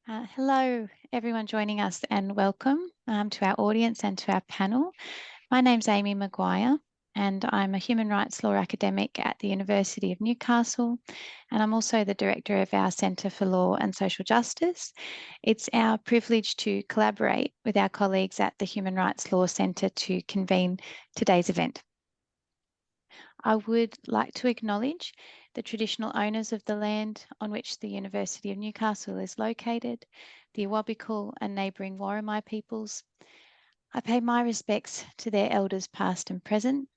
Hello, everyone joining us, and welcome to our audience and to our panel. My name's Amy Maguire, and I'm a human rights law academic at the University of Newcastle, and I'm also the director of our Centre for Law and Social Justice. It's our privilege to collaborate with our colleagues at the Human Rights Law Centre to convene today's event. I would like to acknowledge the traditional owners of the land on which the University of Newcastle is located, the Awabakal and neighbouring Worimi peoples. I pay my respects to their elders past and present.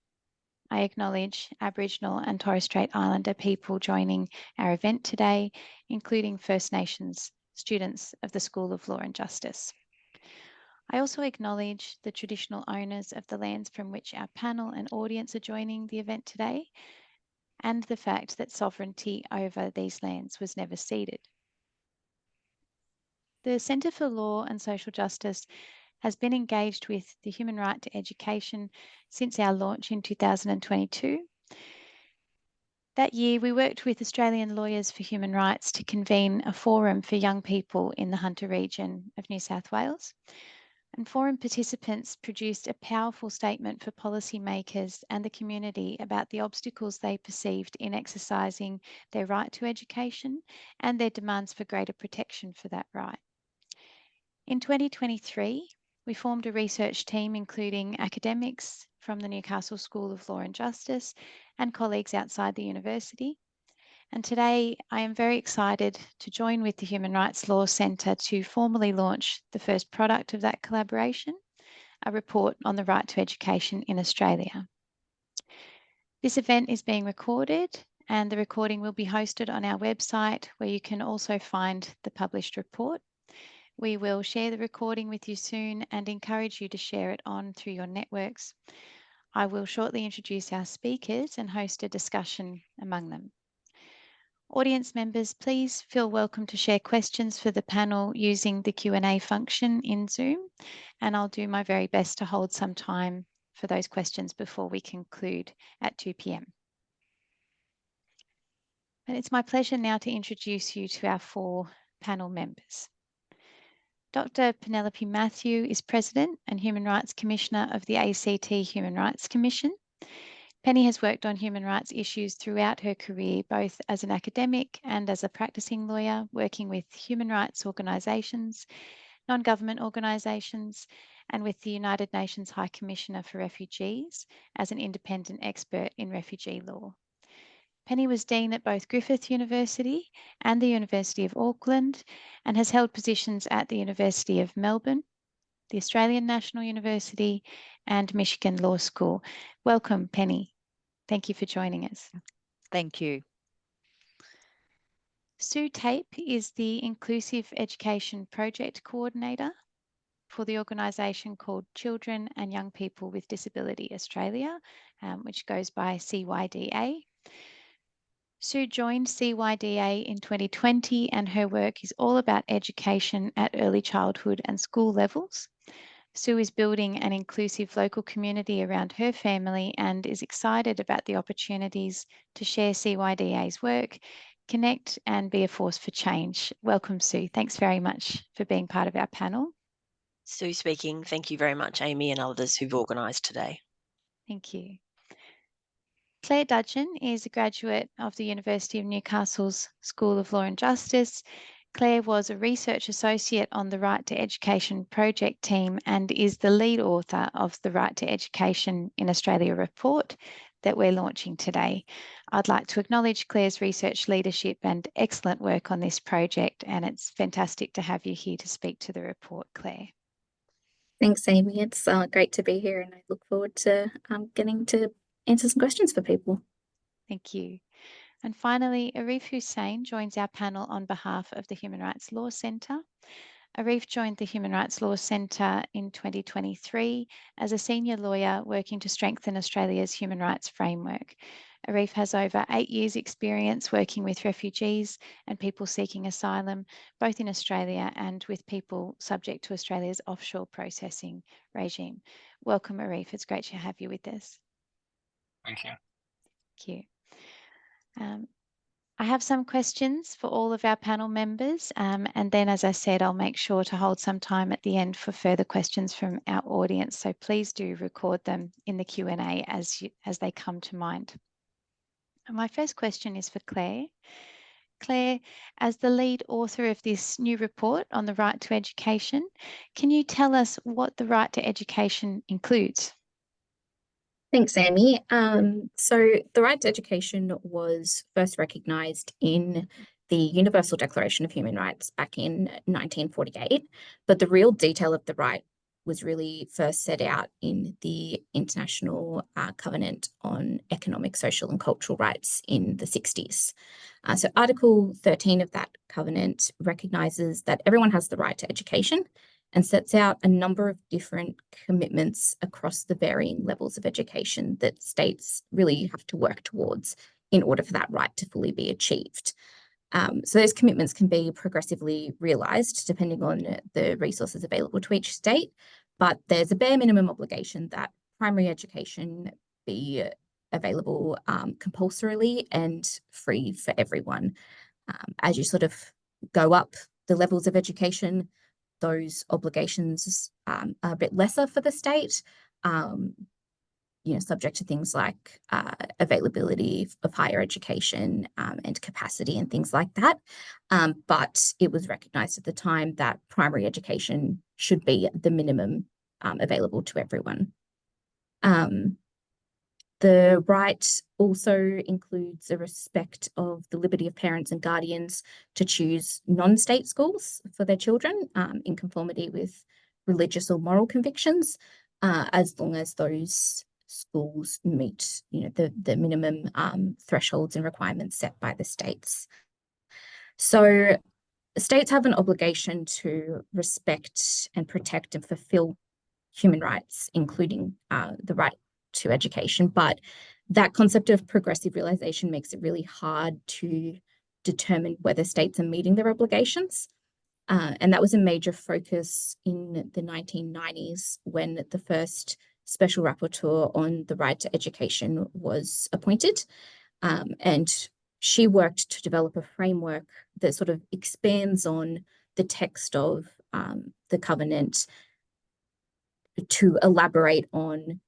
I acknowledge Aboriginal and Torres Strait Islander people joining our event today, including First Nations students of the School of Law and Justice. I also acknowledge the traditional owners of the lands from which our panel and audience are joining the event today, and the fact that sovereignty over these lands was never ceded. The Centre for Law and Social Justice has been engaged with the human right to education since our launch in 2022. That year, we worked with Australian Lawyers for Human Rights to convene a forum for young people in the Hunter region of New South Wales. And forum participants produced a powerful statement for policymakers and the community about the obstacles they perceived in exercising their right to education and their demands for greater protection for that right. In 2023, we formed a research team including academics from the Newcastle School of Law and Justice and colleagues outside the university. And today I am very excited to join with the Human Rights Law Centre to formally launch the first product of that collaboration, a report on the right to education in Australia. This event is being recorded, and the recording will be hosted on our website, where you can also find the published report. We will share the recording with you soon and encourage you to share it on through your networks. I will shortly introduce our speakers and host a discussion among them. Audience members, please feel welcome to share questions for the panel using the Q&A function in Zoom, and I'll do my very best to hold some time for those questions before we conclude at 2 p.m. And it's my pleasure now to introduce you to our 4 panel members. Dr. Penelope Mathew is President and Human Rights Commissioner of the ACT Human Rights Commission. Penny has worked on human rights issues throughout her career, both as an academic and as a practicing lawyer, working with human rights organisations, non-government organisations, and with the United Nations High Commissioner for Refugees as an independent expert in refugee law. Penny was Dean at both Griffith University and the University of Auckland, and has held positions at the University of Melbourne, the Australian National University, and Michigan Law School. Welcome, Penny. Thank you for joining us. Thank you. Sue Tape is the Inclusive Education Project Coordinator for the organisation called Children and Young People with Disability Australia, which goes by CYDA. Sue joined CYDA in 2020, and her work is all about education at early childhood and school levels. Sue is building an inclusive local community around her family and is excited about the opportunities to share CYDA's work, connect and be a force for change. Welcome, Sue. Thanks very much for being part of our panel. Sue speaking. Thank you very much, Amy, and others who've organised today. Thank you. Claire Dudgeon is a graduate of the University of Newcastle's School of Law and Justice. Claire was a research associate on the Right to Education project team and is the lead author of the Right to Education in Australia report that we're launching today. I'd like to acknowledge Claire's research leadership and excellent work on this project, and it's fantastic to have you here to speak to the report, Claire. Thanks, Amy. It's great to be here, and I look forward to getting to answer some questions for people. Thank you. And finally, Arif Hussein joins our panel on behalf of the Human Rights Law Centre. Arif joined the Human Rights Law Centre in 2023 as a senior lawyer working to strengthen Australia's human rights framework. Arif has over 8 years' experience working with refugees and people seeking asylum, both in Australia and with people subject to Australia's offshore processing regime. Welcome, Arif. It's great to have you with us. Thank you. Thank you. I have some questions for all of our panel members, and then, as I said, I'll make sure to hold some time at the end for further questions from our audience. So please do record them in the Q&A as they come to mind. And my first question is for Claire. Claire, as the lead author of this new report on the right to education, can you tell us what the right to education includes? Thanks, Amy. So the right to education was first recognised in the Universal Declaration of Human Rights back in 1948, but the real detail of the right was really first set out in the International Covenant on Economic, Social and Cultural Rights in the 60s. So Article 13 of that covenant recognises that everyone has the right to education and sets out a number of different commitments across the varying levels of education that states really have to work towards in order for that right to fully be achieved. So those commitments can be progressively realised depending on the resources available to each state, but there's a bare minimum obligation that primary education be available compulsorily and free for everyone. As you sort of go up the levels of education, those obligations are a bit lesser for the state, subject to things like availability of higher education and capacity and things like that. But it was recognised at the time that primary education should be the minimum available to everyone. The right also includes a respect of the liberty of parents and guardians to choose non-state schools for their children in conformity with religious or moral convictions, as long as those schools meet, the minimum thresholds and requirements set by the states. So states have an obligation to respect and protect and fulfill human rights, including the right to education, but that concept of progressive realization makes it really hard to determine whether states are meeting their obligations. And that was a major focus in the 1990s when the first special rapporteur on the right to education was appointed. And she worked to develop a framework that sort of expands on the text of the covenant to elaborate on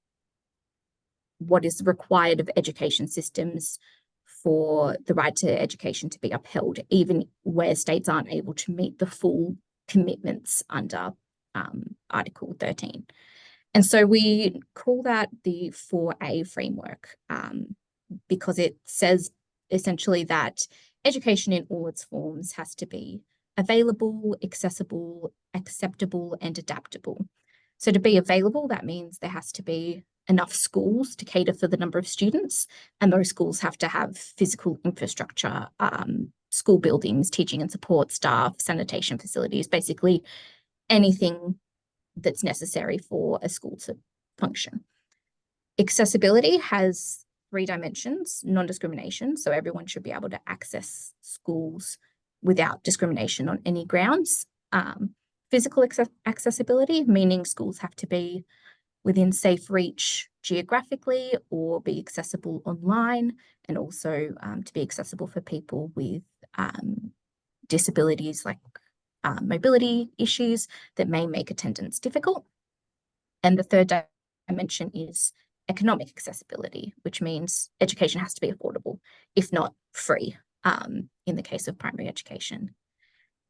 what is required of education systems for the right to education to be upheld, even where states aren't able to meet the full commitments under Article 13. And so we call that the 4A framework because it says essentially that education in all its forms has to be available, accessible, acceptable, and adaptable. So to be available, that means there has to be enough schools to cater for the number of students, and those schools have to have physical infrastructure, school buildings, teaching and support staff, sanitation facilities, basically anything that's necessary for a school to function. Accessibility has 3 dimensions: non-discrimination, so everyone should be able to access schools without discrimination on any grounds. Physical accessibility, meaning schools have to be within safe reach geographically or be accessible online, and also to be accessible for people with disabilities like mobility issues that may make attendance difficult. And the third dimension is economic accessibility, which means education has to be affordable, if not free, in the case of primary education.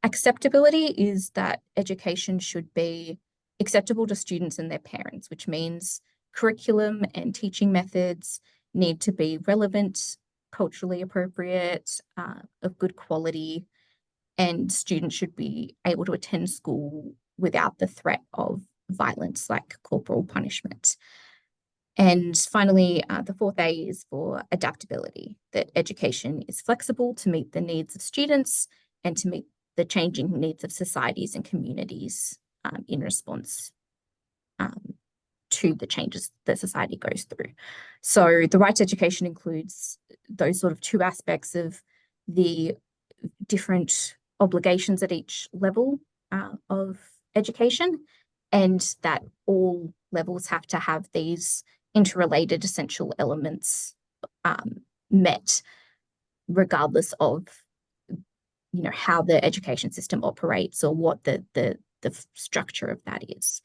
Acceptability is that education should be acceptable to students and their parents, which means curriculum and teaching methods need to be relevant, culturally appropriate, of good quality, and students should be able to attend school without the threat of violence like corporal punishment. And finally, the 4th A is for adaptability, that education is flexible to meet the needs of students and to meet the changing needs of societies and communities in response to the changes that society goes through. So the right to education includes those sort of 2 aspects of the different obligations at each level of education, and that all levels have to have these interrelated essential elements met. regardless of, you know, how the education system operates or what the structure of that is.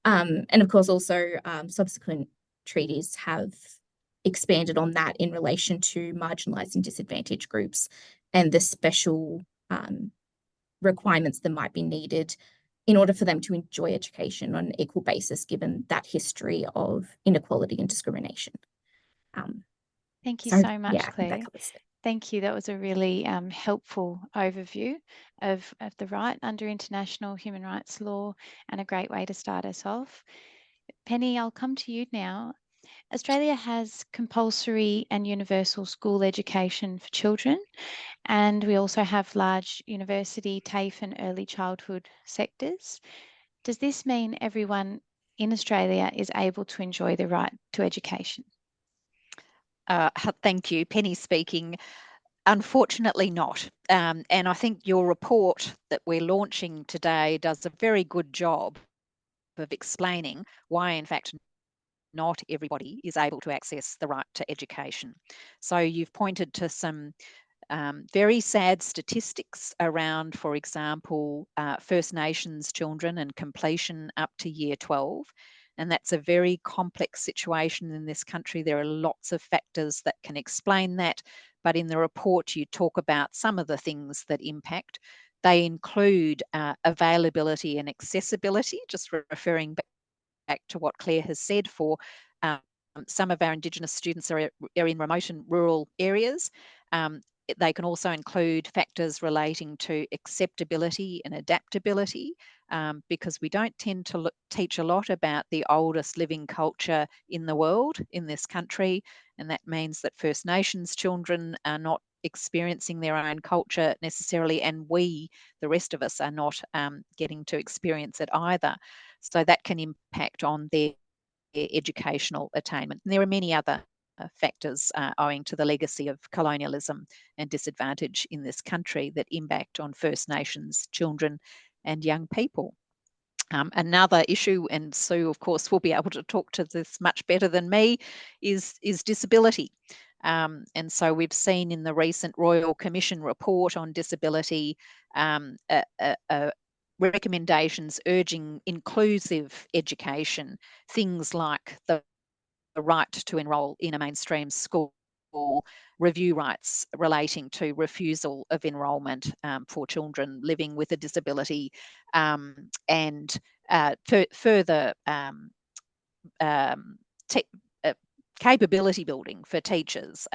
And of course, also subsequent treaties have expanded on that in relation to marginalised and disadvantaged groups and the special requirements that might be needed in order for them to enjoy education on an equal basis, given that history of inequality and discrimination. Thank you so so much, yeah, Claire. that covers it. Thank you. That was a really helpful overview of the right under international human rights law, and a great way to start us off. Penny, I'll come to you now. Australia has compulsory and universal school education for children, and we also have large university, TAFE and early childhood sectors. Does this mean everyone in Australia is able to enjoy the right to education? Thank you. Penny speaking. Unfortunately not. And I think your report that we're launching today does a very good job of explaining why, in fact, not everybody is able to access the right to education. So you've pointed to some very sad statistics around, for example, First Nations children and completion up to year 12. And that's a very complex situation in this country. There are lots of factors that can explain that. But in the report, you talk about some of the things that impact. They include availability and accessibility, just referring back to what Claire has said. For some of our Indigenous students are in remote and rural areas. They can also include factors relating to acceptability and adaptability, because we don't tend to teach a lot about the oldest living culture in the world, in this country, and that means that First Nations children are not experiencing their own culture necessarily, and we, the rest of us, are not getting to experience it either. So that can impact on their educational attainment. And there are many other factors owing to the legacy of colonialism and disadvantage in this country that impact on First Nations children and young people. Another issue, and Sue, of course, will be able to talk to this much better than me, is disability. And so we've seen in the recent Royal Commission report on disability recommendations urging inclusive education, things like the right to enrol in a mainstream school, review rights relating to refusal of enrolment for children living with a disability, and further capability building for teachers,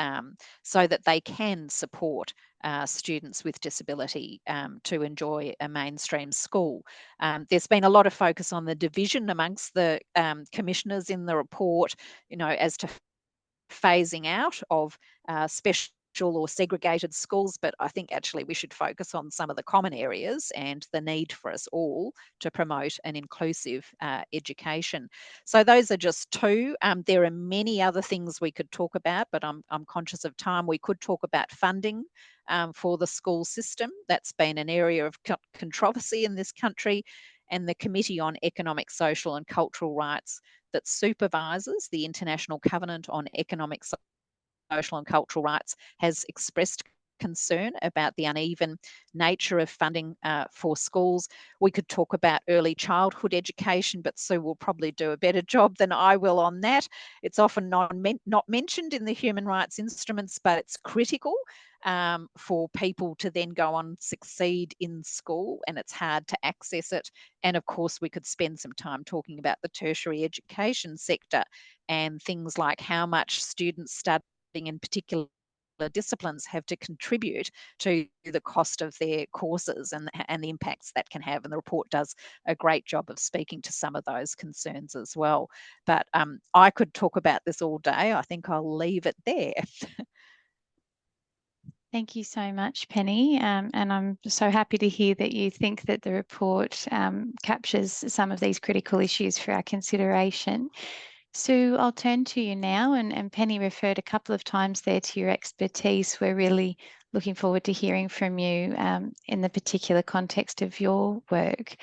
so that they can support students with disability to enjoy a mainstream school. There's been a lot of focus on the division amongst the commissioners in the report, you know, as to phasing out of special or segregated schools, but I think actually we should focus on some of the common areas and the need for us all to promote an inclusive education. So those are just two. There are many other things we could talk about, but I'm conscious of time. We could talk about funding for the school system. That's been an area of controversy in this country, and the Committee on Economic, Social and Cultural Rights that supervises the International Covenant on Economic, Social and Cultural Rights has expressed concern about the uneven nature of funding for schools. We could talk about early childhood education, but Sue will probably do a better job than I will on that. It's often not mentioned in the human rights instruments, but it's critical for people to then go on succeed in school, and it's hard to access it. And of course, we could spend some time talking about the tertiary education sector and things like how much students studying in particular disciplines have to contribute to the cost of their courses and the impacts that can have. And the report does a great job of speaking to some of those concerns as well. But I could talk about this all day. I think I'll leave it there. Thank you so much, Penny. And I'm so happy to hear that you think that the report captures some of these critical issues for our consideration. Sue, I'll turn to you now, and Penny referred a couple of times there to your expertise. We're really looking forward to hearing from you in the particular context of your work.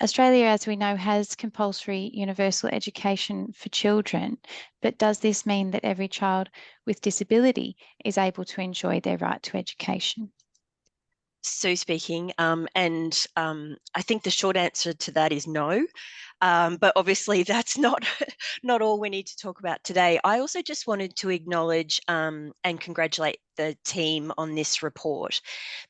Australia, as we know, has compulsory universal education for children, but does this mean that every child with disability is able to enjoy their right to education? Sue speaking, and I think the short answer to that is no. But obviously that's not not all we need to talk about today. I also just wanted to acknowledge and congratulate the team on this report,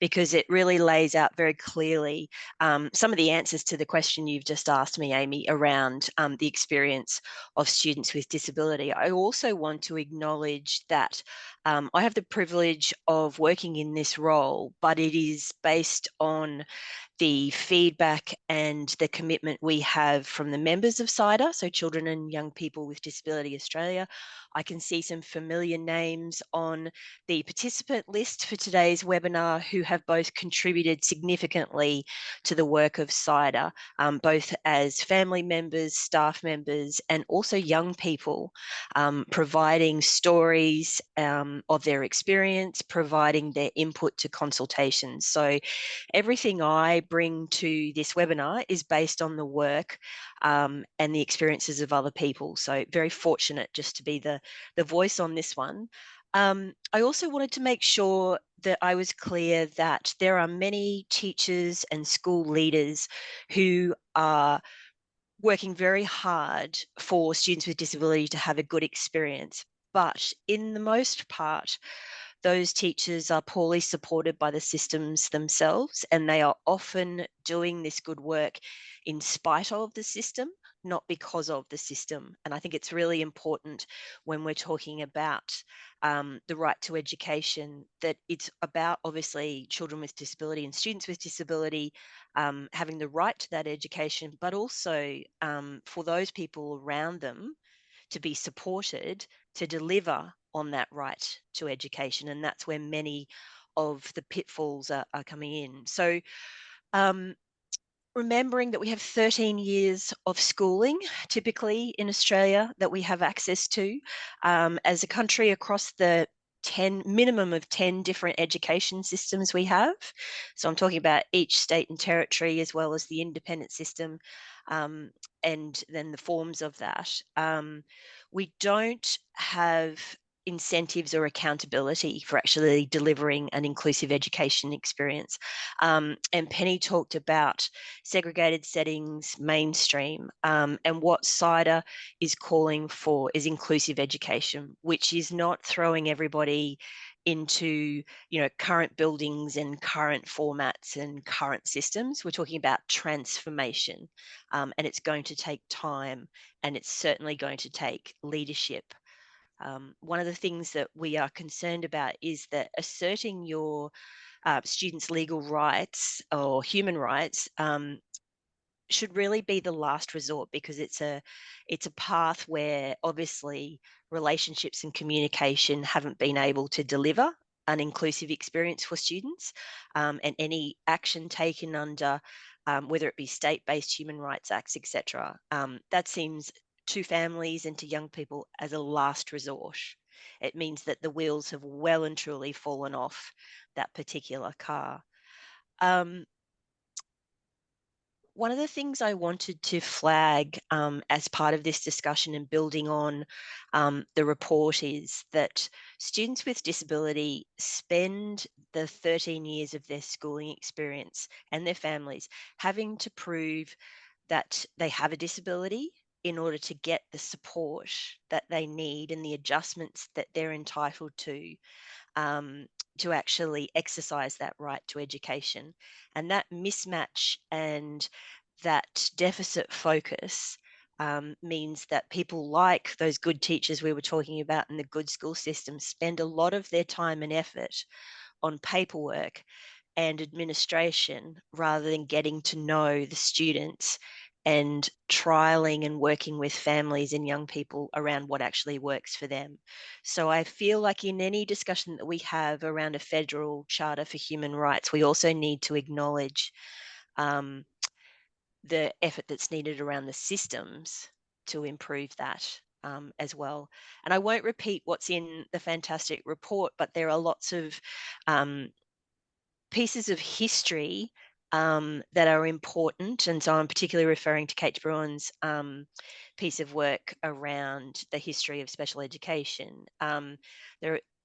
because it really lays out very clearly some of the answers to the question you've just asked me, Amy, around the experience of students with disability. I also want to acknowledge that I have the privilege of working in this role, but it is based on the feedback and the commitment we have from the members of CIDA, so Children and Young People with Disability Australia. I can see some familiar names on the participant list for today's webinar who have both contributed significantly to the work of CIDA, both as family members, staff members, and also young people, providing stories of their experience, providing their input to consultations. So everything I bring to this webinar is based on the work and the experiences of other people. So very fortunate just to be the voice on this one. I also wanted to make sure that I was clear that there are many teachers and school leaders who are working very hard for students with disability to have a good experience. But in the most part, those teachers are poorly supported by the systems themselves, and they are often doing this good work in spite of the system, not because of the system. And I think it's really important when we're talking about the right to education, that it's about obviously children with disability and students with disability having the right to that education, but also for those people around them to be supported to deliver on that right to education. And that's where many of the pitfalls are coming in. So remembering that we have 13 years of schooling typically in Australia that we have access to as a country across the minimum of 10 different education systems we have. So I'm talking about each state and territory as well as the independent system and then the forms of that. We don't have incentives or accountability for actually delivering an inclusive education experience. And Penny talked about segregated settings, mainstream, and what CIDA is calling for is inclusive education, which is not throwing everybody into current buildings and current formats and current systems. We're talking about transformation, and it's going to take time, and it's certainly going to take leadership. One of the things that we are concerned about is that asserting your students' legal rights or human rights should really be the last resort, because it's a path where obviously relationships and communication haven't been able to deliver an inclusive experience for students, and any action taken under whether it be state-based human rights acts, etc., that seems to families and to young people as a last resort. It means that the wheels have well and truly fallen off that particular car. One of the things I wanted to flag as part of this discussion and building on the report is that students with disability spend the 13 years of their schooling experience and their families having to prove that they have a disability in order to get the support that they need and the adjustments that they're entitled to actually exercise that right to education. And that mismatch and that deficit focus means that people like those good teachers we were talking about in the good school system spend a lot of their time and effort on paperwork and administration rather than getting to know the students and trialing and working with families and young people around what actually works for them. So I feel like in any discussion that we have around a federal charter for human rights, we also need to acknowledge the effort that's needed around the systems to improve that as well. And I won't repeat what's in the fantastic report, but there are lots of pieces of history that are important. And so I'm particularly referring to Kate Bruin's piece of work around the history of special education.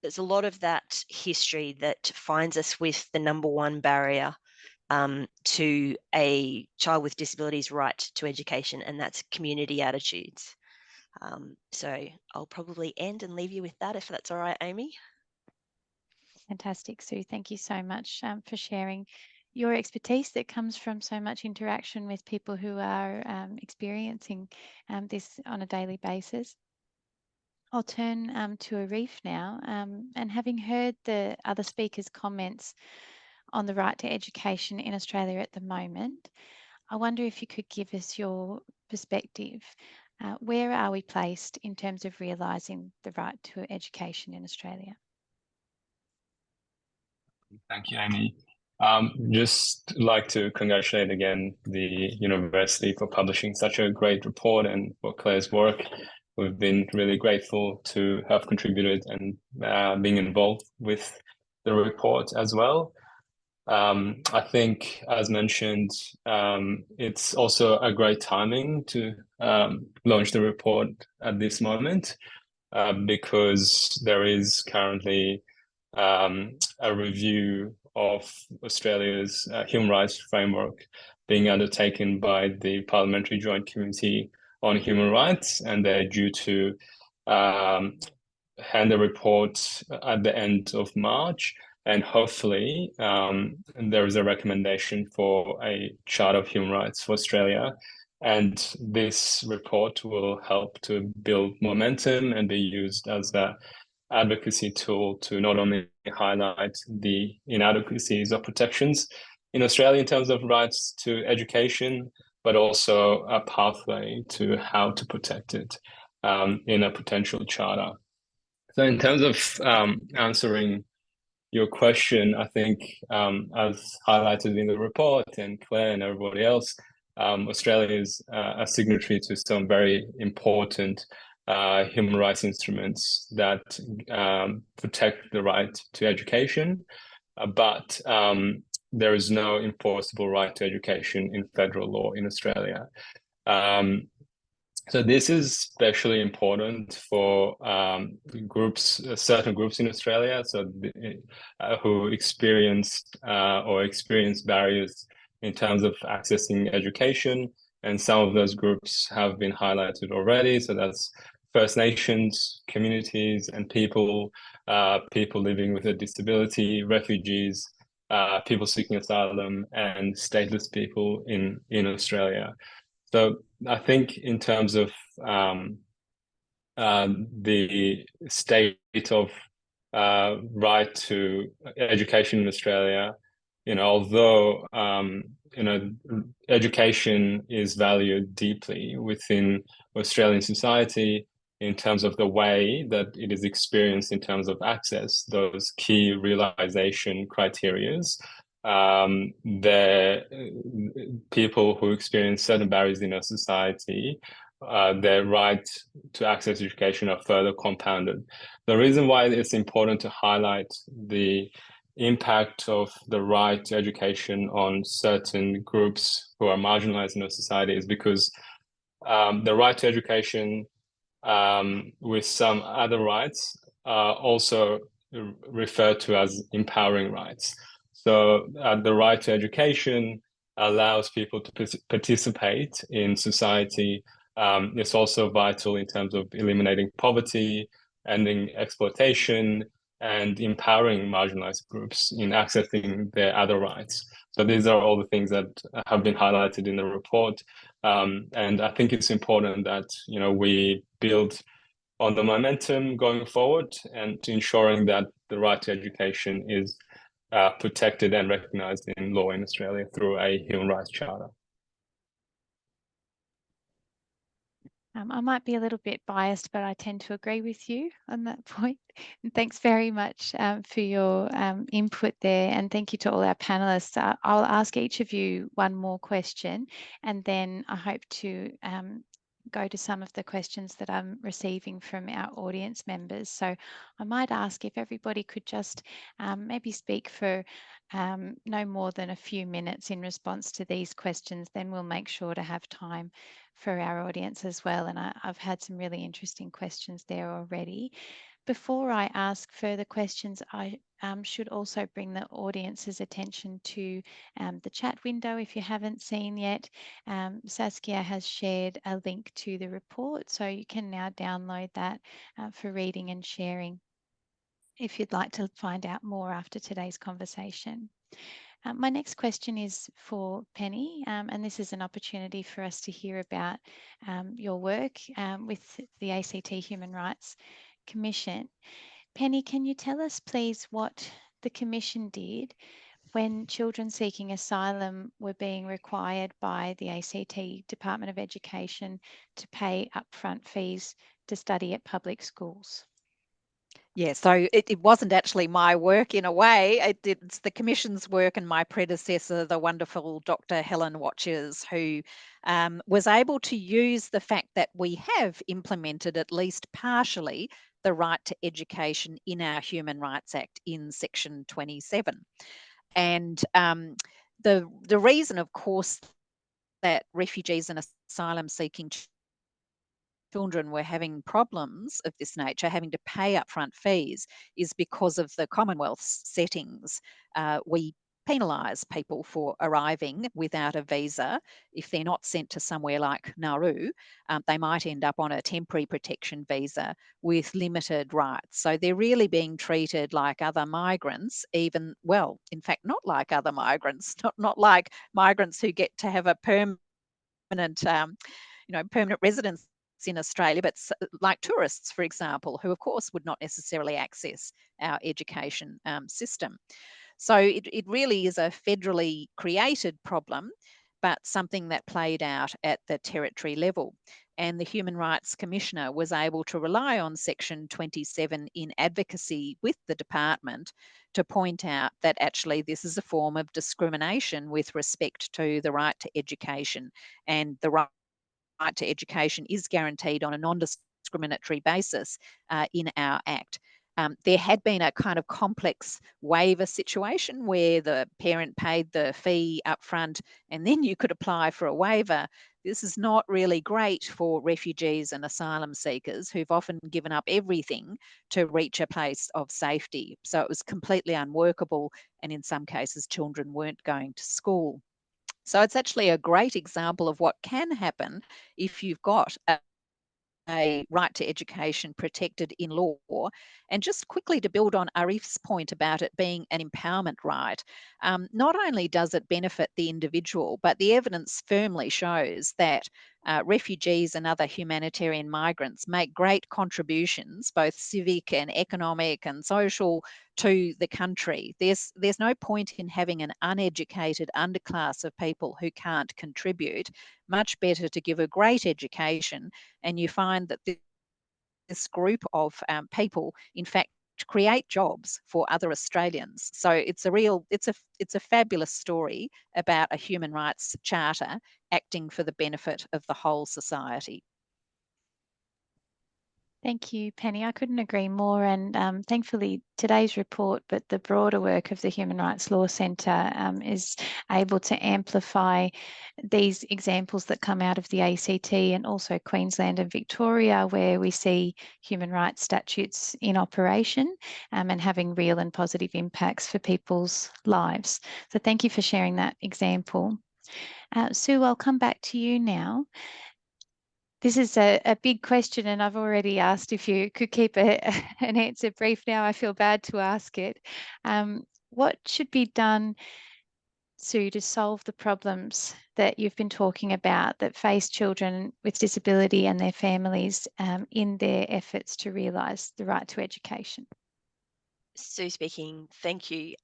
There's a lot of that history that finds us with the #1 barrier to a child with disabilities' right to education, and that's community attitudes. So I'll probably end and leave you with that, if that's all right, Amy. Fantastic, Sue. Thank you so much for sharing your expertise that comes from so much interaction with people who are experiencing this on a daily basis. I'll turn to Arif now, and having heard the other speakers' comments on the right to education in Australia at the moment, I wonder if you could give us your perspective. Where are we placed in terms of realising the right to education in Australia? Thank you, Amy. Just like to congratulate again the university for publishing such a great report and for Claire's work. We've been really grateful to have contributed and being involved with the report as well. I think, as mentioned, it's also a great timing to launch the report at this moment because there is currently a review of Australia's human rights framework being undertaken by the Parliamentary Joint Committee on Human Rights, and they're due to hand a report at the end of March. And hopefully there is a recommendation for a Charter of Human Rights for Australia. And this report will help to build momentum and be used as an advocacy tool to not only highlight the inadequacies of protections in Australia in terms of rights to education, but also a pathway to how to protect it in a potential charter. So in terms of answering your question, I think as highlighted in the report and Claire and everybody else, Australia is a signatory to some very important human rights instruments that protect the right to education, but there is no enforceable right to education in federal law in Australia. So this is especially important for certain groups in Australia, who experience barriers in terms of accessing education, and some of those groups have been highlighted already. So that's First Nations communities and people living with a disability, refugees, people seeking asylum, and stateless people in Australia. So I think in terms of the state of right to education in Australia, although education is valued deeply within Australian society in terms of the way that it is experienced in terms of access, those key realization criterias. The people who experience certain barriers in our society, their right to access education are further compounded. The reason why it's important to highlight the impact of the right to education on certain groups who are marginalized in our society is because the right to education with some other rights are also referred to as empowering rights. So the right to education allows people to participate in society. It's also vital in terms of eliminating poverty, ending exploitation, and empowering marginalized groups in accessing their other rights. So these are all the things that have been highlighted in the report. And I think it's important that we build on the momentum going forward and to ensuring that the right to education is protected and recognised in law in Australia through a human rights charter. I might be a little bit biased, but I tend to agree with you on that point. And thanks very much for your input there. And thank you to all our panelists. I'll ask each of you one more question, and then I hope to go to some of the questions that I'm receiving from our audience members. So I might ask if everybody could just maybe speak for no more than a few minutes in response to these questions, then we'll make sure to have time for our audience as well. And I've had some really interesting questions there already. Before I ask further questions, I should also bring the audience's attention to the chat window if you haven't seen yet. Saskia has shared a link to the report, so you can now download that for reading and sharing if you'd like to find out more after today's conversation. My next question is for Penny, and this is an opportunity for us to hear about your work with the ACT Human Rights Commission. Penny, can you tell us, please, what the Commission did when children seeking asylum were being required by the ACT Department of Education to pay upfront fees to study at public schools? Yeah, so it wasn't actually my work in a way. It's the Commission's work and my predecessor, the wonderful Dr. Helen Watchers, who was able to use the fact that we have implemented at least partially the right to education in our Human Rights Act in Section 27. And the reason, of course, that refugees and asylum seeking children were having problems of this nature, having to pay upfront fees, is because of the Commonwealth's settings. We penalise people for arriving without a visa. If they're not sent to somewhere like Nauru, they might end up on a temporary protection visa with limited rights. So they're really being treated like other migrants, even, well, in fact, not like other migrants, not like migrants who get to have a permanent permanent residence in Australia, but like tourists, for example, who of course would not necessarily access our education system. So it really is a federally created problem, but something that played out at the territory level. And the Human Rights Commissioner was able to rely on Section 27 in advocacy with the department to point out that actually this is a form of discrimination with respect to the right to education, and the right to education is guaranteed on a non-discriminatory basis in our Act. There had been a kind of complex waiver situation where the parent paid the fee up front and then you could apply for a waiver. This is not really great for refugees and asylum seekers who've often given up everything to reach a place of safety. So it was completely unworkable, and in some cases children weren't going to school. So it's actually a great example of what can happen if you've got a right to education protected in law. And just quickly to build on Arif's point about it being an empowerment right, not only does it benefit the individual, but the evidence firmly shows that refugees and other humanitarian migrants make great contributions, both civic and economic and social, to the country. There's no point in having an uneducated underclass of people who can't contribute. Much better to give a great education, and you find that this group of people, in fact, create jobs for other Australians. So it's a fabulous story about a human rights charter acting for the benefit of the whole society. Thank you, Penny. I couldn't agree more. And thankfully, today's report, but the broader work of the Human Rights Law Centre is able to amplify these examples that come out of the ACT and also Queensland and Victoria, where we see human rights statutes in operation and having real and positive impacts for people's lives. So thank you for sharing that example. Sue, I'll come back to you now. This is a big question, and I've already asked if you could keep an answer brief. Now I feel bad to ask it. What should be done, Sue, to solve the problems that you've been talking about that face children with disability and their families in their efforts to realise the right to education? Sue speaking. Thank you.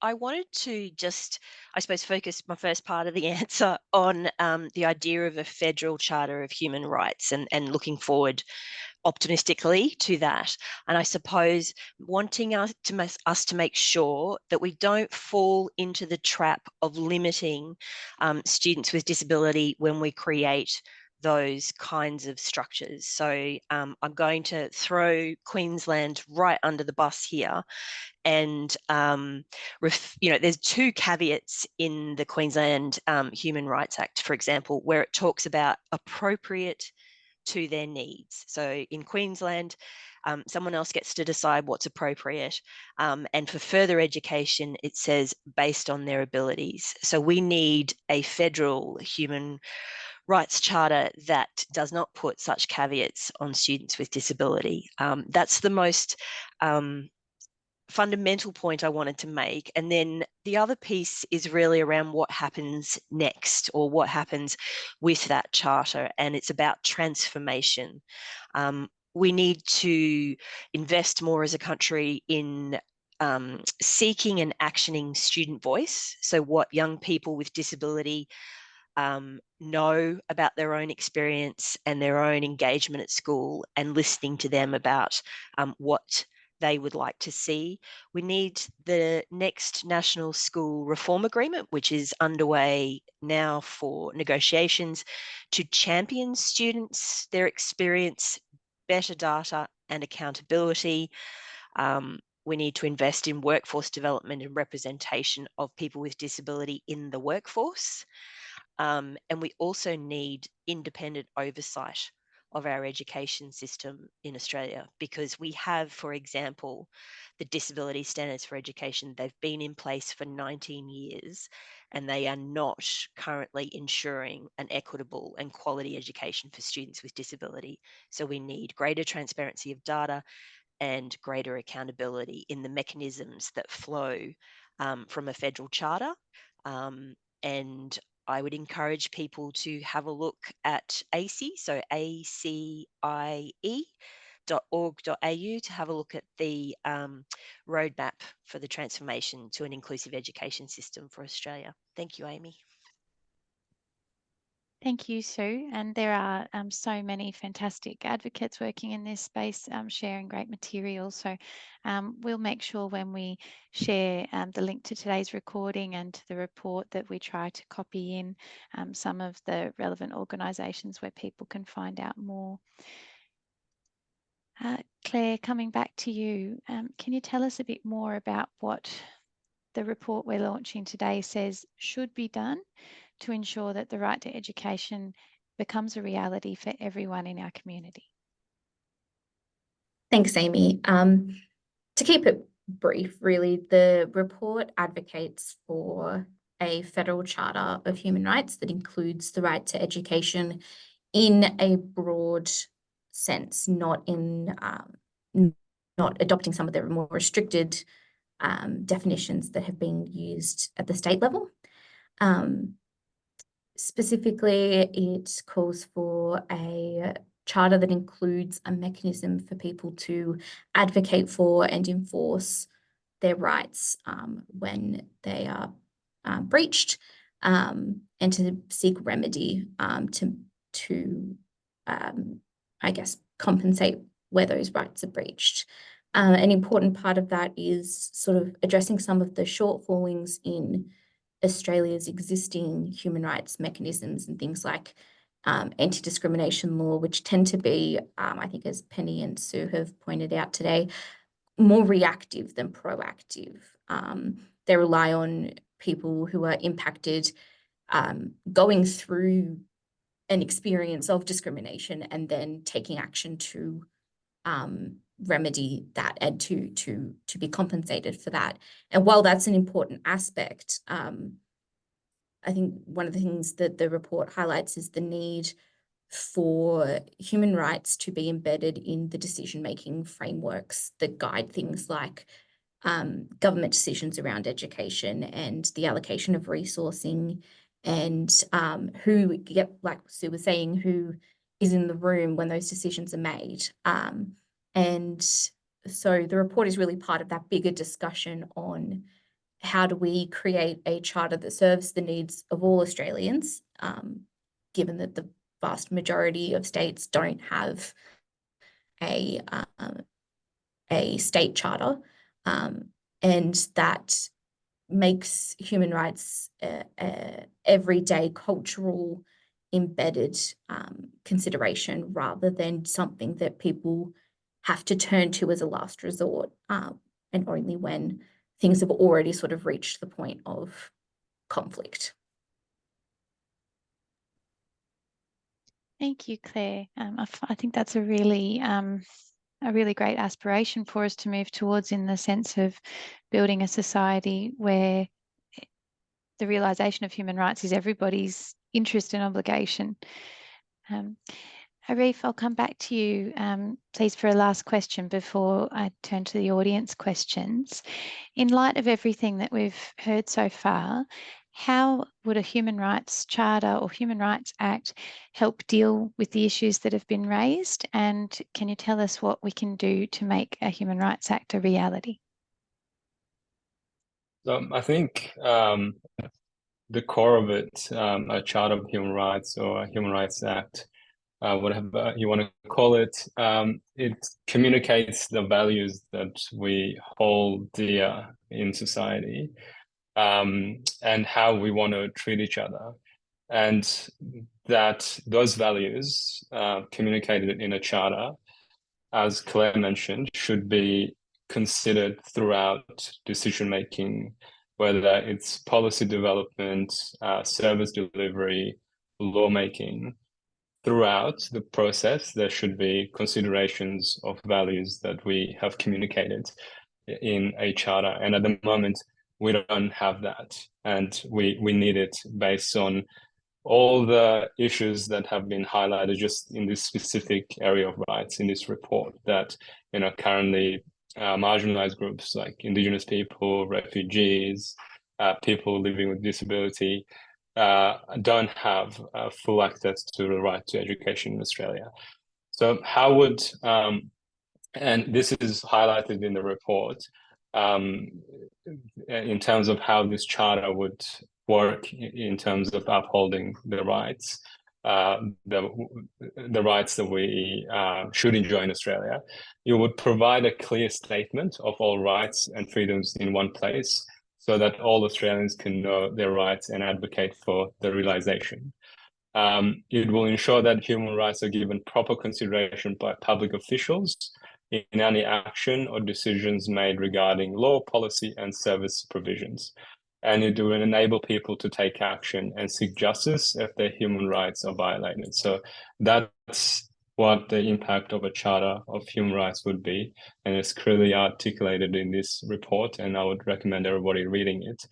I wanted to just, I suppose, focus my first part of the answer on the idea of a federal charter of human rights and looking forward optimistically to that. And I suppose wanting us to make sure that we don't fall into the trap of limiting students with disability when we create those kinds of structures. So I'm going to throw Queensland right under the bus here. And, there's 2 caveats in the Queensland Human Rights Act, for example, where it talks about appropriate to their needs. So in Queensland, someone else gets to decide what's appropriate. And for further education, it says based on their abilities. So we need a federal human rights charter that does not put such caveats on students with disability. That's the most fundamental point I wanted to make. And then the other piece is really around what happens next, or what happens with that charter, and it's about transformation. We need to invest more as a country in seeking and actioning student voice. So what young people with disability know about their own experience and their own engagement at school, and listening to them about what they would like to see. We need the next National School Reform Agreement, which is underway now for negotiations, to champion students, their experience, better data and accountability. We need to invest in workforce development and representation of people with disability in the workforce. And we also need independent oversight of our education system in Australia, because we have, for example, the Disability Standards for Education. They've been in place for 19 years, and they are not currently ensuring an equitable and quality education for students with disability. So we need greater transparency of data and greater accountability in the mechanisms that flow from a federal charter. And I would encourage people to have a look at ACIE, so ACIE.org.au, to have a look at the roadmap for the transformation to an inclusive education system for Australia. Thank you, Amy. Thank you, Sue. And there are so many fantastic advocates working in this space, sharing great material. So we'll make sure when we share the link to today's recording and to the report that we try to copy in some of the relevant organisations where people can find out more. Claire, coming back to you, can you tell us a bit more about what the report we're launching today says should be done to ensure that the right to education becomes a reality for everyone in our community? Thanks, Amy. To keep it brief, really, the report advocates for a federal charter of human rights that includes the right to education in a broad sense, not adopting some of the more restricted definitions that have been used at the state level. Specifically, it calls for a charter that includes a mechanism for people to advocate for and enforce their rights when they are breached, and to seek remedy to I guess, compensate where those rights are breached. An important part of that is sort of addressing some of the shortfallings in Australia's existing human rights mechanisms and things like anti-discrimination law, which tend to be, I think, as Penny and Sue have pointed out today, more reactive than proactive. They rely on people who are impacted going through an experience of discrimination and then taking action to remedy that and to be compensated for that. And while that's an important aspect, I think one of the things that the report highlights is the need for human rights to be embedded in the decision-making frameworks that guide things like government decisions around education and the allocation of resourcing, and who, like Sue was saying, who is in the room when those decisions are made. And so the report is really part of that bigger discussion on how do we create a charter that serves the needs of all Australians, given that the vast majority of states don't have a state charter, and that makes human rights everyday cultural embedded consideration rather than something that people have to turn to as a last resort, and only when things have already sort of reached the point of conflict. Thank you, Claire. I think that's a really great aspiration for us to move towards, in the sense of building a society where the realisation of human rights is everybody's interest and obligation. Arif, I'll come back to you, please, for a last question before I turn to the audience questions. In light of everything that we've heard so far, how would a Human Rights Charter or Human Rights Act help deal with the issues that have been raised? And can you tell us what we can do to make a Human Rights Act a reality? I think the core of it, a Charter of Human Rights or a Human Rights Act, whatever you want to call it, it communicates the values that we hold dear in society, and how we want to treat each other. And that those values, communicated in a charter, as Claire mentioned, should be considered throughout decision-making, whether it's policy development, service delivery, lawmaking. Throughout the process, there should be considerations of values that we have communicated in a charter. And at the moment, we don't have that. And we need it based on all the issues that have been highlighted just in this specific area of rights in this report, that, you know, currently marginalized groups like Indigenous people, refugees, people living with disability, don't have full access to the right to education in Australia. So how would, and this is highlighted in the report, in terms of how this charter would work in terms of upholding the rights, the rights that we should enjoy in Australia. You would provide a clear statement of all rights and freedoms in one place, so that all Australians can know their rights and advocate for the realisation. It will ensure that human rights are given proper consideration by public officials in any action or decisions made regarding law, policy, and service provisions. And it will enable people to take action and seek justice if their human rights are violated. So that's what the impact of a Charter of Human Rights would be. And it's clearly articulated in this report, and I would recommend everybody reading it.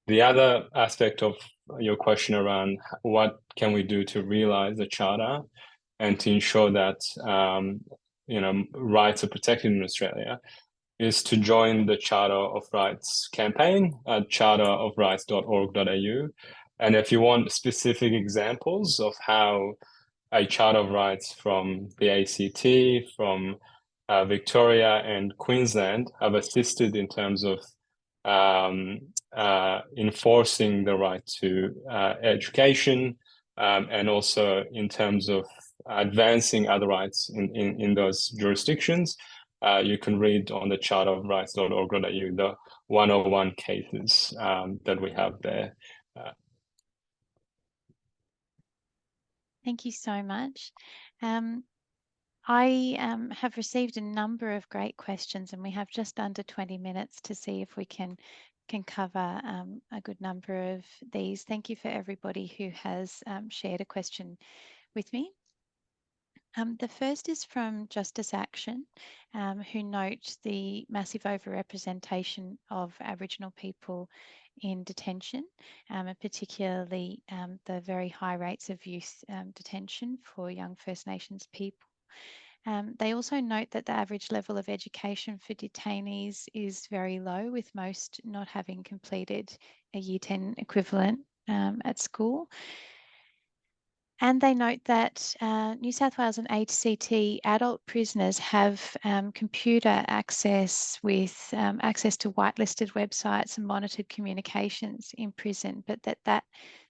The other aspect of your question around what can we do to realise the Charter and to ensure that you know, rights are protected in Australia, is to join the Charter of Rights campaign at charterofrights.org.au. And if you want specific examples of how a Charter of Rights from the ACT, from Victoria and Queensland have assisted in terms of enforcing the right to education, and also in terms of advancing other rights in those jurisdictions, you can read on the charterofrights.org.au the 101 cases that we have there. Thank you so much. I have received a number of great questions, and we have just under 20 minutes to see if we can cover a good number of these. Thank you for everybody who has shared a question with me. The first is from Justice Action, who note the massive overrepresentation of Aboriginal people in detention, and particularly the very high rates of youth detention for young First Nations people. They also note that the average level of education for detainees is very low, with most not having completed a Year 10 equivalent at school. And they note that New South Wales and ACT adult prisoners have computer access with access to whitelisted websites and monitored communications in prison, but that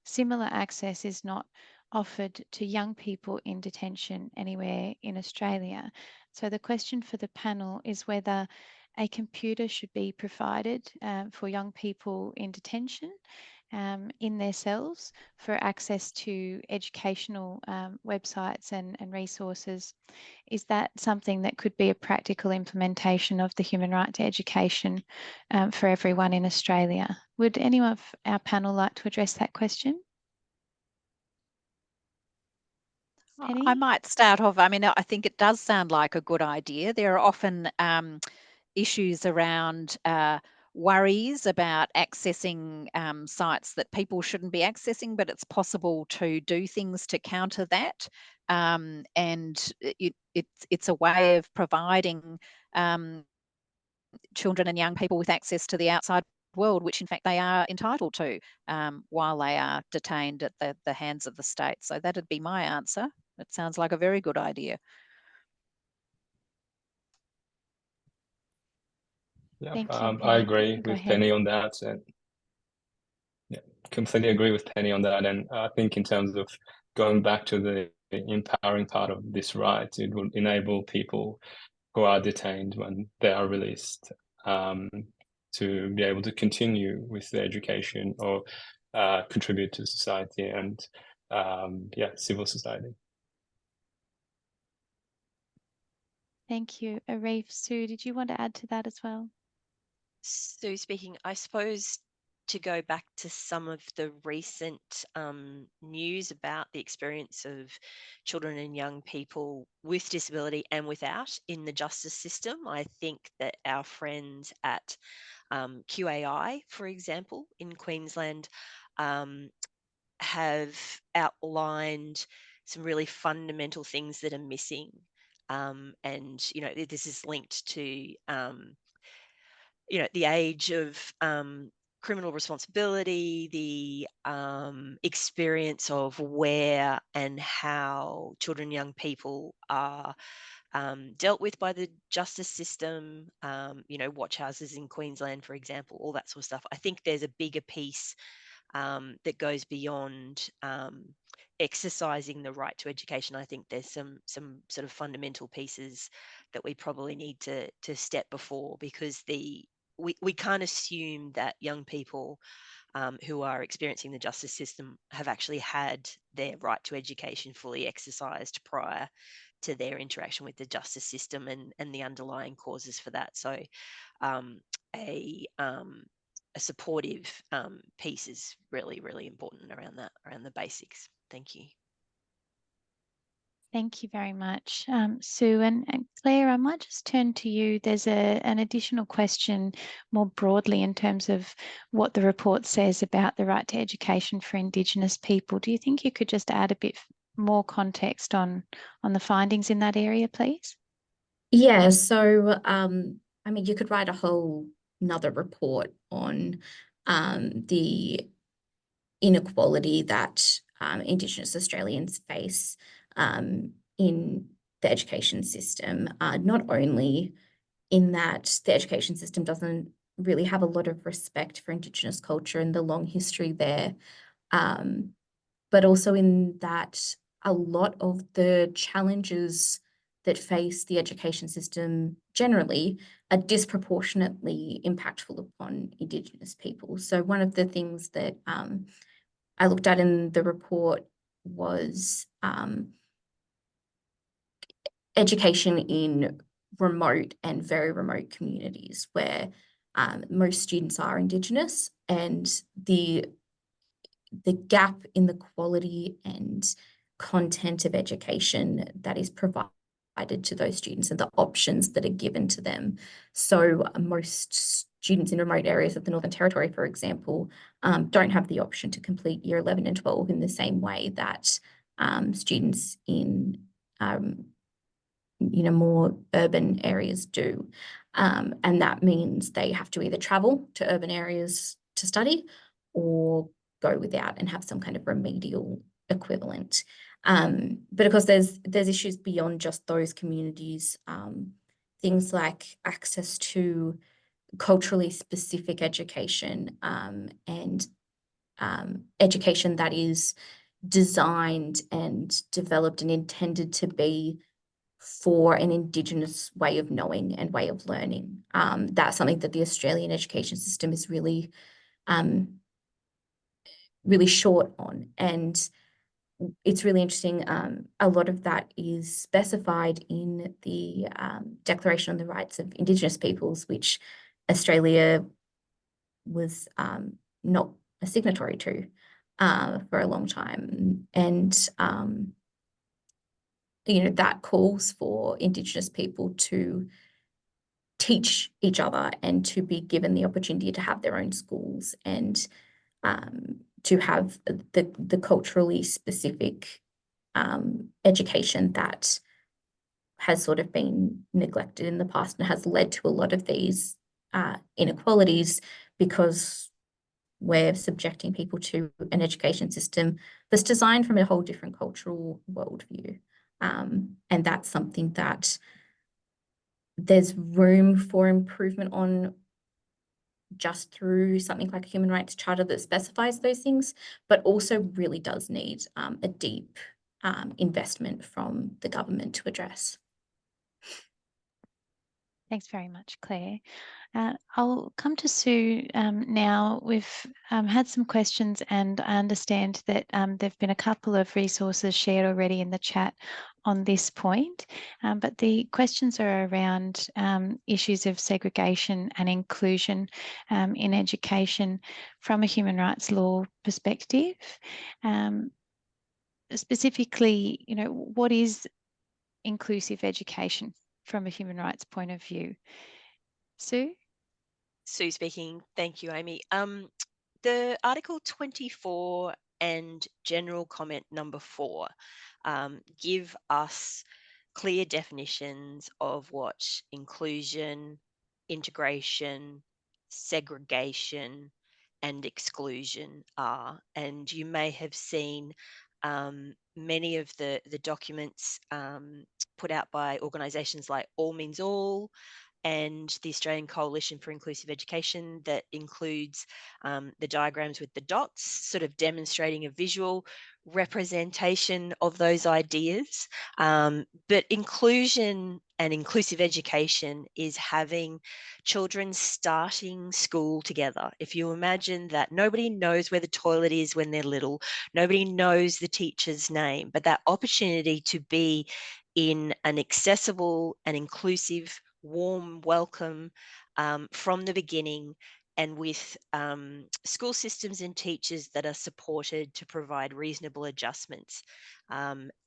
similar access is not offered to young people in detention anywhere in Australia. So the question for the panel is whether a computer should be provided for young people in detention, in their cells for access to educational websites and resources. Is that something that could be a practical implementation of the human right to education for everyone in Australia? Would anyone of our panel like to address that question? Penny? I might start off. I mean, I think it does sound like a good idea. There are often issues around worries about accessing sites that people shouldn't be accessing, but it's possible to do things to counter that. And it's a way of providing children and young people with access to the outside world, which in fact they are entitled to while they are detained at the hands of the state. So that'd be my answer. It sounds like a very good idea. Yeah, Thank you, I Penny. agree Go with ahead. Penny on that. And yeah, completely agree with Penny on that. And I think in terms of going back to the empowering part of this right, it will enable people who are detained when they are released to be able to continue with their education or contribute to society and civil society. Thank you. Arif, Sue, did you want to add to that as well? Sue speaking. I suppose to go back to some of the recent news about the experience of children and young people with disability and without in the justice system, I think that our friends at QAI, for example, in Queensland, have outlined some really fundamental things that are missing. And, you know, this is linked to, you know, the age of criminal responsibility, the experience of where and how children and young people are dealt with by the justice system, you know, watch houses in Queensland, for example, all that sort of stuff. I think there's a bigger piece that goes beyond exercising the right to education. I think there's some sort of fundamental pieces that we probably need to step before, because we can't assume that young people who are experiencing the justice system have actually had their right to education fully exercised prior to their interaction with the justice system and the underlying causes for that. So a supportive piece is really, really important around that, around the basics. Thank you. Thank you very much, Sue. And Claire, I might just turn to you. There's an additional question more broadly in terms of what the report says about the right to education for Indigenous people. Do you think you could just add a bit more context on the findings in that area, please? Yeah, so I mean, you could write a whole another report on the inequality that Indigenous Australians face in the education system, not only in that the education system doesn't really have a lot of respect for Indigenous culture and the long history there, but also in that a lot of the challenges that face the education system generally are disproportionately impactful upon Indigenous people. So one of the things that I looked at in the report was education in remote and very remote communities where most students are Indigenous, and the gap in the quality and content of education that is provided to those students and the options that are given to them. So most students in remote areas of the Northern Territory, for example, don't have the option to complete year 11 and 12 in the same way that students in more urban areas do. And that means they have to either travel to urban areas to study or go without and have some kind of remedial equivalent. But of course, there's issues beyond just those communities, things like access to culturally specific education and education that is designed and developed and intended to be for an Indigenous way of knowing and way of learning. That's something that the Australian education system is really really short on. And it's really interesting. A lot of that is specified in the Declaration on the Rights of Indigenous Peoples, which Australia was not a signatory to for a long time. And, you know, that calls for Indigenous people to teach each other and to be given the opportunity to have their own schools and to have the culturally specific education that has sort of been neglected in the past and has led to a lot of these inequalities, because we're subjecting people to an education system that's designed from a whole different cultural worldview. And that's something that there's room for improvement on just through something like a human rights charter that specifies those things, but also really does need a deep investment from the government to address. Thanks very much, Claire. I'll come to Sue now. We've had some questions, and I understand that there have been a couple of resources shared already in the chat on this point, but the questions are around issues of segregation and inclusion in education from a human rights law perspective. Specifically, you know, what is inclusive education from a human rights point of view? Sue? Sue speaking. Thank you, Amy. The Article 24 and General Comment number 4 give us clear definitions of what inclusion, integration, segregation, and exclusion are. And you may have seen many of the documents put out by organisations like All Means All and the Australian Coalition for Inclusive Education, that includes the diagrams with the dots, sort of demonstrating a visual representation of those ideas. But inclusion and inclusive education is having children starting school together. If you imagine that nobody knows where the toilet is when they're little, nobody knows the teacher's name, but that opportunity to be in an accessible and inclusive, warm welcome from the beginning, and with school systems and teachers that are supported to provide reasonable adjustments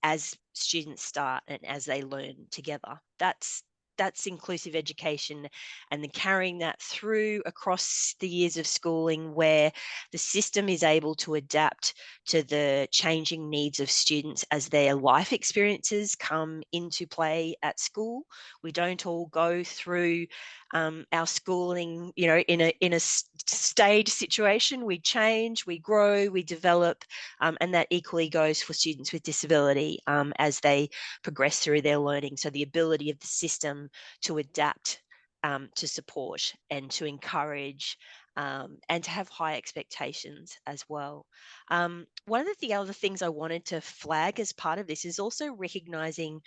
as students start and as they learn together. That's inclusive education, and then carrying that through across the years of schooling, where the system is able to adapt to the changing needs of students as their life experiences come into play at school. We don't all go through our schooling, you know, in a stage situation. We change, we grow, we develop, and that equally goes for students with disability as they progress through their learning. So the ability of the system to adapt to support and to encourage and to have high expectations as well. One of the other things I wanted to flag as part of this is also recognising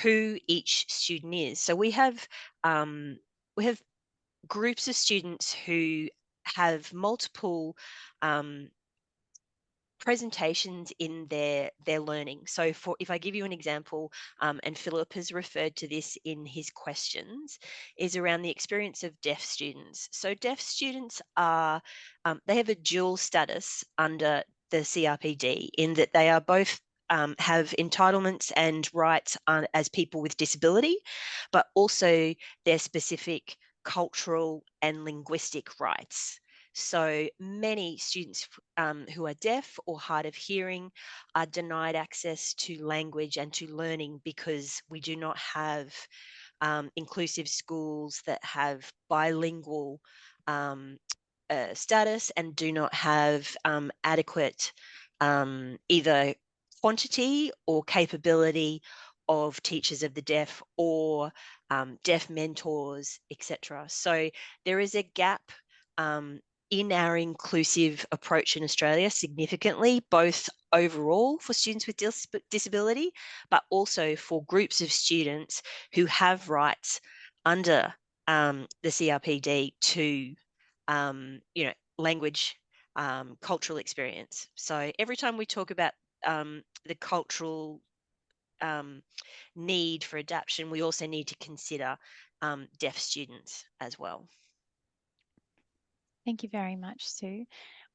who each student is. So we have groups of students who have multiple presentations in their learning. So if I give you an example, and Philip has referred to this in his questions, is around the experience of deaf students. So deaf students are, they have a dual status under the CRPD, in that they are both have entitlements and rights as people with disability, but also their specific cultural and linguistic rights. So many students who are deaf or hard of hearing are denied access to language and to learning because we do not have inclusive schools that have bilingual status and do not have adequate either quantity or capability of teachers of the deaf or deaf mentors, etc. So there is a gap in our inclusive approach in Australia significantly, both overall for students with disability, but also for groups of students who have rights under the CRPD to, you know, language cultural experience. So every time we talk about the cultural need for adaptation, we also need to consider deaf students as well. Thank you very much, Sue.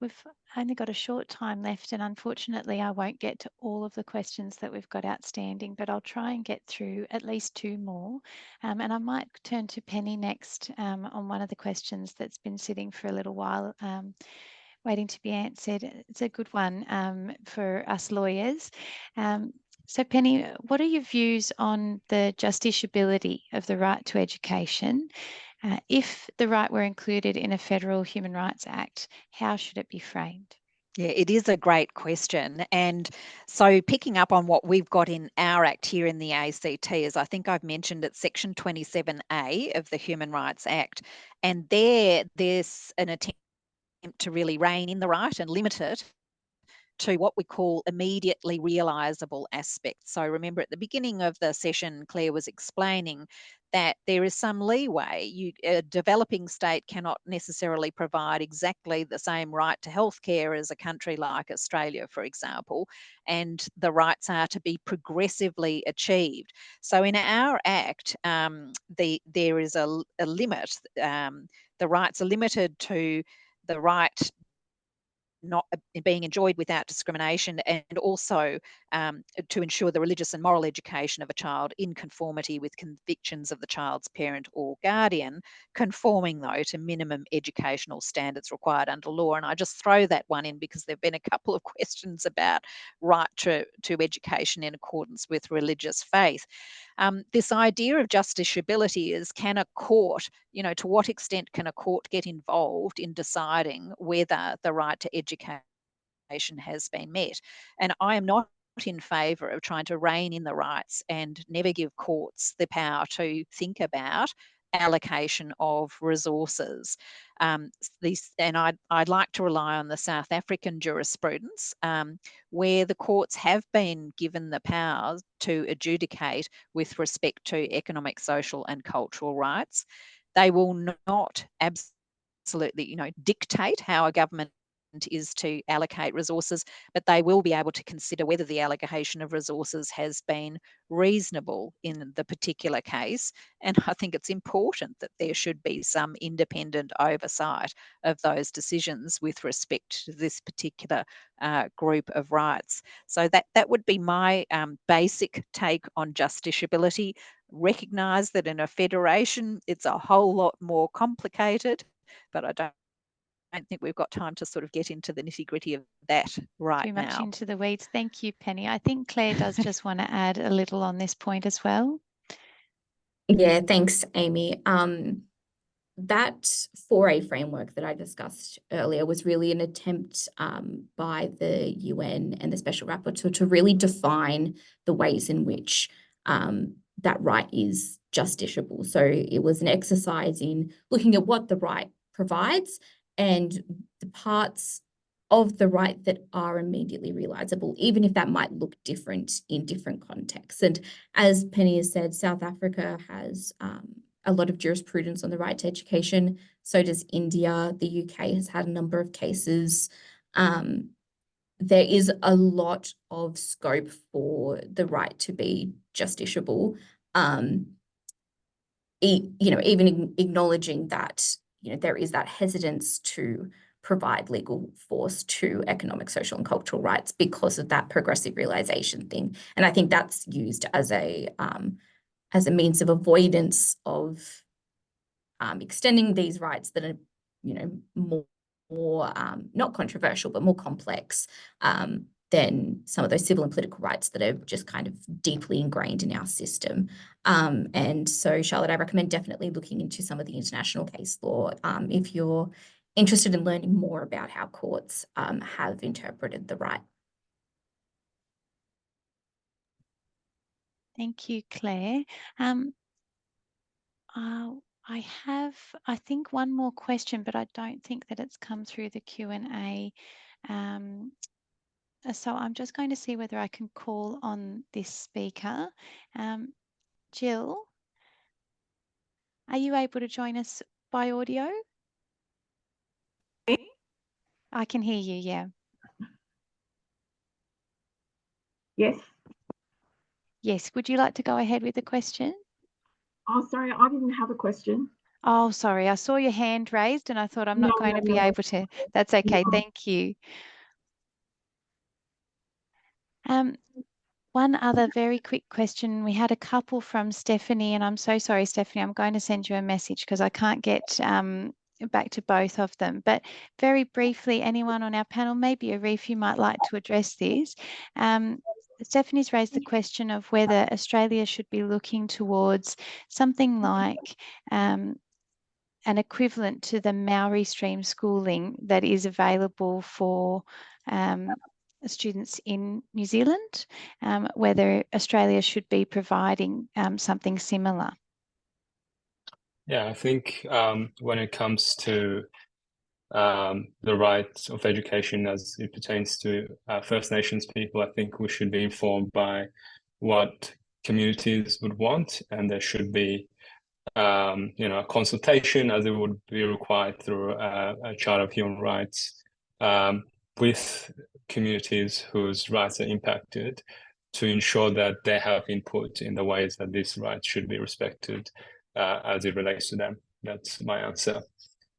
We've only got a short time left, and unfortunately I won't get to all of the questions that we've got outstanding, but I'll try and get through at least 2 more. And I might turn to Penny next on one of the questions that's been sitting for a little while, waiting to be answered. It's a good one for us lawyers. So Penny, what are your views on the justiciability of the right to education? If the right were included in a federal Human Rights Act, how should it be framed? Yeah, it is a great question. And so picking up on what we've got in our Act here in the ACT, as I think I've mentioned, it's Section 27A of the Human Rights Act. And there's an attempt to really rein in the right and limit it to what we call immediately realisable aspects. So remember at the beginning of the session, Claire was explaining that there is some leeway. A developing state cannot necessarily provide exactly the same right to healthcare as a country like Australia, for example, and the rights are to be progressively achieved. So in our Act, there is a limit. The rights are limited to the right not being enjoyed without discrimination, and also to ensure the religious and moral education of a child in conformity with convictions of the child's parent or guardian, conforming though to minimum educational standards required under law. And I just throw that one in because there have been a couple of questions about right to education in accordance with religious faith. This idea of justiciability is, can a court, to what extent can a court get involved in deciding whether the right to education has been met? And I am not in favour of trying to rein in the rights and never give courts the power to think about allocation of resources. And I'd like to rely on the South African jurisprudence, where the courts have been given the power to adjudicate with respect to economic, social and cultural rights. They will not absolutely, dictate how a government is to allocate resources, but they will be able to consider whether the allocation of resources has been reasonable in the particular case. And I think it's important that there should be some independent oversight of those decisions with respect to this particular group of rights. So that would be my basic take on justiciability. Recognise that in a federation, it's a whole lot more complicated, but I don't think we've got time to sort of get into the nitty-gritty of that right Too much now. into the weeds. Thank you, Penny. I think Claire does just want to add a little on this point as well. Yeah, thanks, Amy. That 4A framework that I discussed earlier was really an attempt by the UN and the Special Rapporteur to really define the ways in which that right is justiciable. So it was an exercise in looking at what the right provides and the parts of the right that are immediately realisable, even if that might look different in different contexts. And as Penny has said, South Africa has a lot of jurisprudence on the right to education. So does India. The UK has had a number of cases. There is a lot of scope for the right to be justiciable. Even acknowledging that there is that hesitance to provide legal force to economic, social, and cultural rights because of that progressive realisation thing. And I think that's used as a means of avoidance of extending these rights that are, more not controversial, but more complex than some of those civil and political rights that are just kind of deeply ingrained in our system. And so, Charlotte, I recommend definitely looking into some of the international case law if you're interested in learning more about how courts have interpreted the right. Thank you, Claire. I have, I think, one more question, but I don't think that it's come through the Q&A. So I'm just going to see whether I can call on this speaker. Jill, are you able to join us by audio? I can hear you, yeah. Yes. Yes, would you like to go ahead with the question? Oh, sorry, I didn't have a question. Oh, sorry, I saw your hand raised and I thought I'm not going to be able to. That's okay, thank you. One other very quick question. We had a couple from Stephanie, and I'm so sorry, Stephanie, I'm going to send you a message because I can't get back to both of them. But very briefly, anyone on our panel, maybe Arif, you might like to address this. Stephanie's raised the question of whether Australia should be looking towards something like an equivalent to the Maori stream schooling that is available for students in New Zealand, whether Australia should be providing something similar. Yeah, I think when it comes to the rights of education as it pertains to First Nations people, I think we should be informed by what communities would want, and there should be a consultation, as it would be required through a Charter of Human Rights, with communities whose rights are impacted, to ensure that they have input in the ways that these rights should be respected as it relates to them. That's my answer.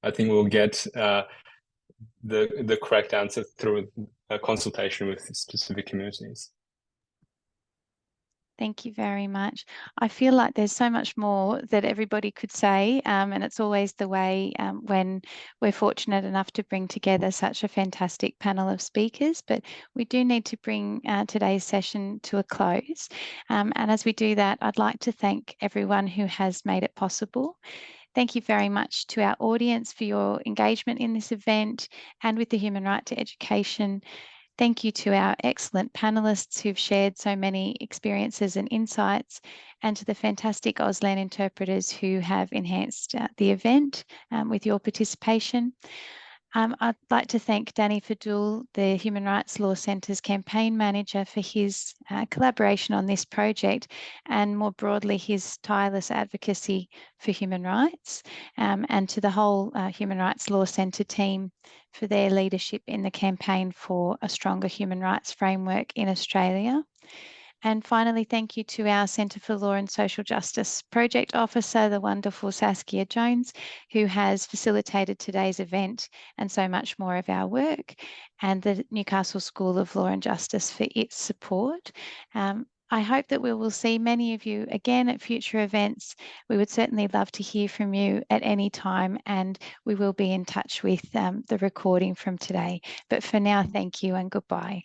I think we'll get the correct answer through a consultation with specific communities. Thank you very much. I feel like there's so much more that everybody could say, and it's always the way when we're fortunate enough to bring together such a fantastic panel of speakers, but we do need to bring today's session to a close. And as we do that, I'd like to thank everyone who has made it possible. Thank you very much to our audience for your engagement in this event and with the Human Right to Education. Thank you to our excellent panelists who've shared so many experiences and insights, and to the fantastic Auslan interpreters who have enhanced the event with your participation. I'd like to thank Danny Fadul, the Human Rights Law Centre's campaign manager, for his collaboration on this project, and more broadly his tireless advocacy for human rights, and to the whole Human Rights Law Centre team for their leadership in the campaign for a stronger human rights framework in Australia. And finally, thank you to our Centre for Law and Social Justice Project Officer, the wonderful Saskia Jones, who has facilitated today's event and so much more of our work, and the Newcastle School of Law and Justice for its support. I hope that we will see many of you again at future events. We would certainly love to hear from you at any time, and we will be in touch with the recording from today. But for now, thank you and goodbye.